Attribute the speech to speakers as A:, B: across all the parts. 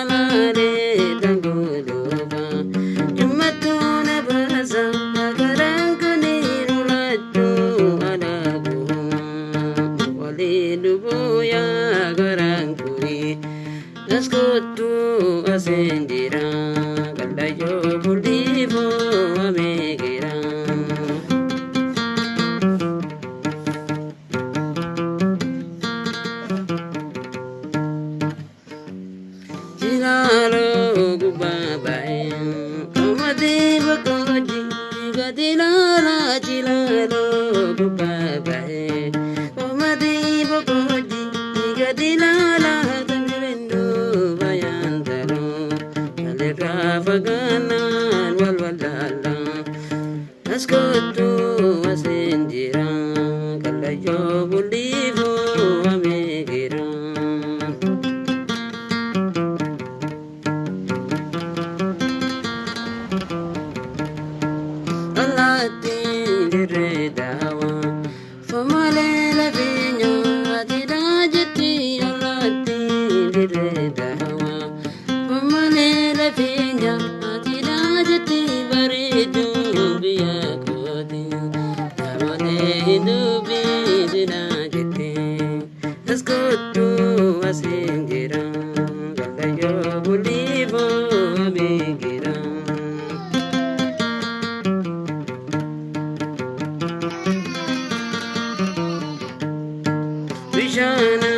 A: malare tangguduba Jumatuna basa Karangkuni rulatu alagu Walidubu ya karangkuni Naskutu asendira Kalayo bulibo amegira Jilalo gubabae Kamadi bakoji Gadilala jilalo gubabae Kamadi bakoji Gadilala tanjirindu bayantaro Alira faganan walwalala Naskutu asendira Kalayo bulibo amegira Alati diredawa Famalela vinyo Adirajati alati diredawa Famalela vinyo Adirajati baridu biyakoti Namane hindu bidirajati Naskutu asinjira Galayo bulibo abigira Vishana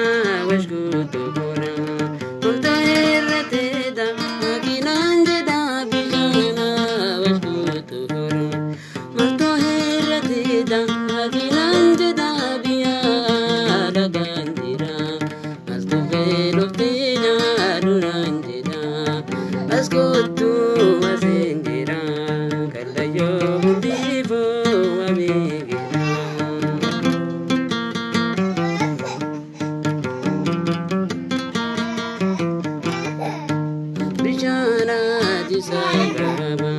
A: washkutu pura Multahirate da Aginanje da Vishana washkutu pura Multahirate da Aginanje da Viyada gandira Astu velo tena ruranjira Askutu asendira Kalayo bulibo abigira Vishana Jisarava